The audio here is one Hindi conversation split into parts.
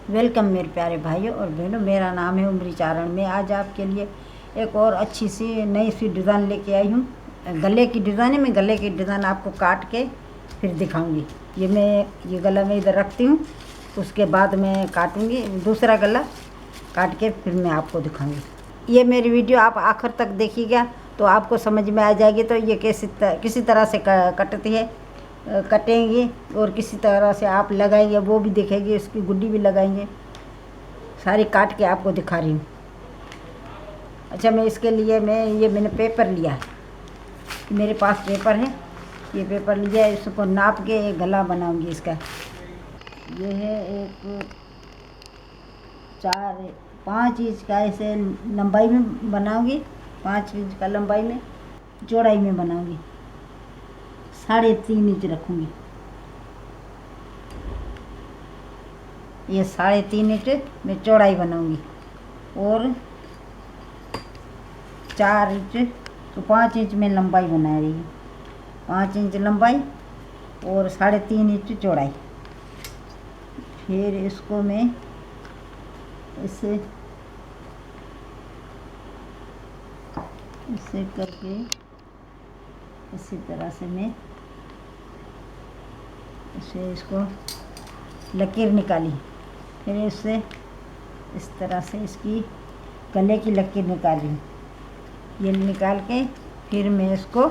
वेलकम मेरे प्यारे भाइयों और बहनों, मेरा नाम है उमरी चारण। मैं आज आपके लिए एक और अच्छी सी नई सी डिज़ाइन लेके आई हूँ। गले की डिज़ाइन है। मैं गले की डिज़ाइन आपको काट के फिर दिखाऊंगी। ये गला मैं इधर रखती हूँ, उसके बाद मैं काटूंगी दूसरा गला काट के फिर मैं आपको दिखाऊंगी। ये मेरी वीडियो आप आखिर तक देखिएगा तो आपको समझ में आ जाएगी। तो ये किसी तरह से कटती है, कटेंगे और किसी तरह से आप लगाएंगे वो भी दिखेगी। इसकी गुड्डी भी लगाएंगे, सारी काट के आपको दिखा रही हूँ। अच्छा, मैं इसके लिए मैंने पेपर लिया है, मेरे पास पेपर है। ये पेपर लिया है, इसको नाप के एक गला बनाऊंगी इसका। ये है एक 5 इंच का, ऐसे लंबाई में बनाऊंगी, 5 इंच का लंबाई में, चौड़ाई में बनाऊंगी, 3.5 इंच रखूंगी। ये 3.5 इंच में चौड़ाई बनाऊंगी और 4 इंच, तो 5 इंच में लंबाई बना रही है। 5 इंच लंबाई और 3.5 इंच चौड़ाई। फिर इसको मैं ऐसे करके इसी तरह से मैं इसको लकीर निकाली। फिर इससे इस तरह से इसकी गले की लकीर निकाली। ये निकाल के फिर मैं इसको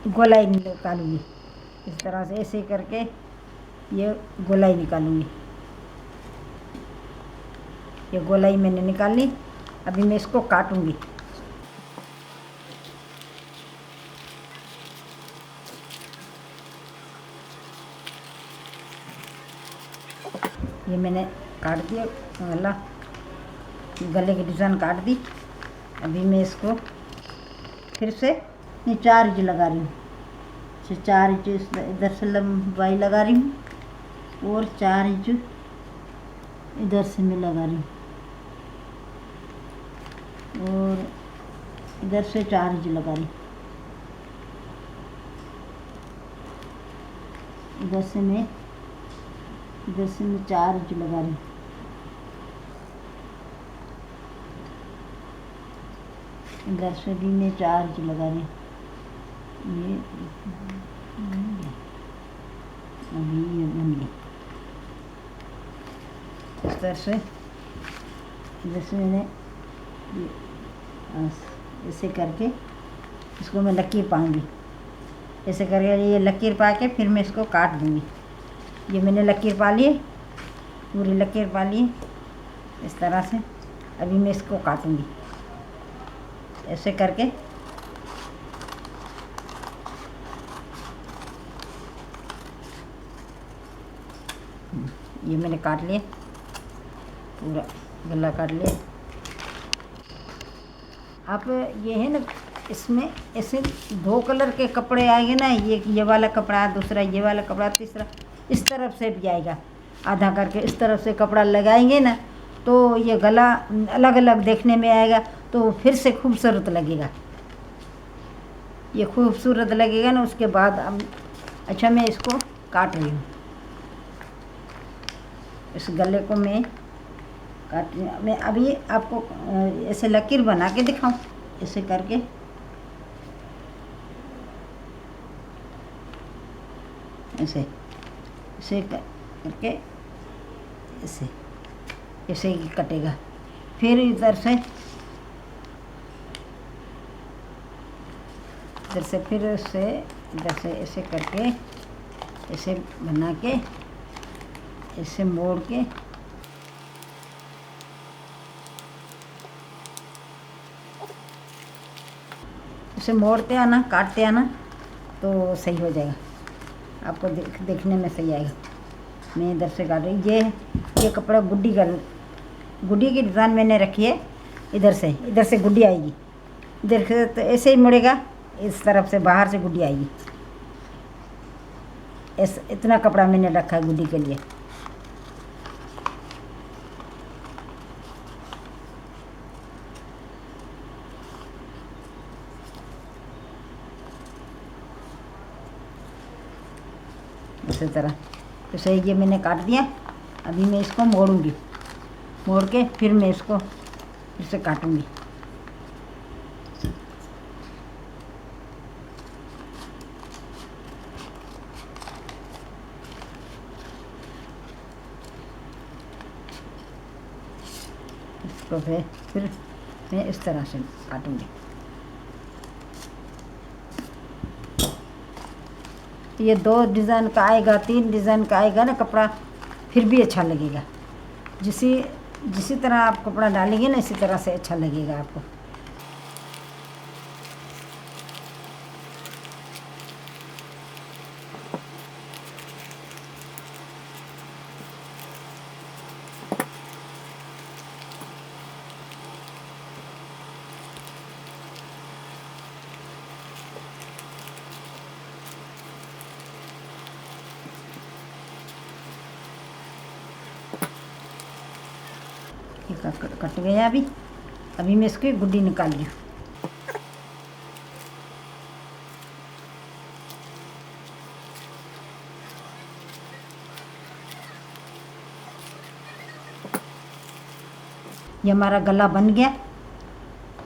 गोलाई निकालूंगी। इस तरह से ऐसे करके ये गोलाई निकालूंगी। ये गोलाई मैंने निकाल ली। अभी मैं इसको काटूंगी। ये मैंने काट दिया गले की डिज़ाइन काट दी। अभी मैं इसको फिर से 4 इंच लगा रही हूँ। 4 इंच इधर से लंबाई लगा रही हूँ और 4 इंच इधर से मैं लगा रही हूँ और इधर से 4 इंच लगा रही हूँ। इधर से मैं 4 इंच लगा रही हूँ। इधर से भी मैं 4 इंच लगा रही हूँ। ये अभी ये बन गया। इस तरह से इधर से मैंने ऐसे करके इसको मैं लकीर पाऊंगी। ऐसे करके ये लकीर पा के फिर मैं इसको काट दूंगी। ये मैंने लकीर पा ली, पूरी लकीर पा ली इस तरह से। अभी मैं इसको काटूंगी ऐसे करके। ये मैंने काट लिया, पूरा गला काट लिया। आप ये है ना, इसमें ऐसे 2 कलर के कपड़े आएंगे ना, ये वाला कपड़ा, दूसरा ये वाला कपड़ा, तीसरा इस तरफ से भी आएगा। आधा करके इस तरफ से कपड़ा लगाएंगे ना तो ये गला अलग अलग देखने में आएगा, तो फिर से खूबसूरत लगेगा। ये खूबसूरत लगेगा ना। उसके बाद अब अच्छा, मैं इसको काट रही हूँ। इस गले को मैं काट रही हूँ। मैं अभी आपको ऐसे लकीर बना के दिखाऊं, ऐसे करके। ऐसे करके ऐसे ही कटेगा। फिर इधर से फिर इधर से ऐसे करके, ऐसे बना के, ऐसे मोड़ के इसे मोड़ते आना, काटते आना तो सही हो जाएगा। आपको देखने में सही आएगा। मैं इधर से काट रही। ये कपड़ा गुड्डी की डिज़ाइन मैंने रखी है। इधर से गुड्डी आएगी। इधर से तो ऐसे ही मुड़ेगा, इस तरफ से बाहर से गुड्डी आएगी। इतना कपड़ा मैंने रखा है गुड्डी के लिए। इसी तरह तो सही, ये मैंने काट दिया। अभी मैं इसको मोड़ूंगी, मोड़ के फिर मैं इसको फिर से काटूंगी। इसको फिर मैं इस तरह से काटूंगी। ये 2 डिज़ाइन का आएगा, 3 डिज़ाइन का आएगा ना कपड़ा, फिर भी अच्छा लगेगा। जिसी तरह आप कपड़ा डालेंगे ना, इसी तरह से अच्छा लगेगा आपको। कट गया। अभी मैं इसकी गुड्डी निकाल ली। ये हमारा गला बन गया।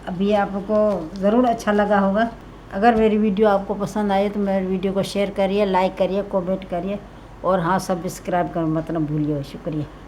अभी आपको ज़रूर अच्छा लगा होगा। अगर मेरी वीडियो आपको पसंद आए तो मेरी वीडियो को शेयर करिए, लाइक करिए, कमेंट करिए और हाँ, सब्सक्राइब करना मत भूलिए। शुक्रिया।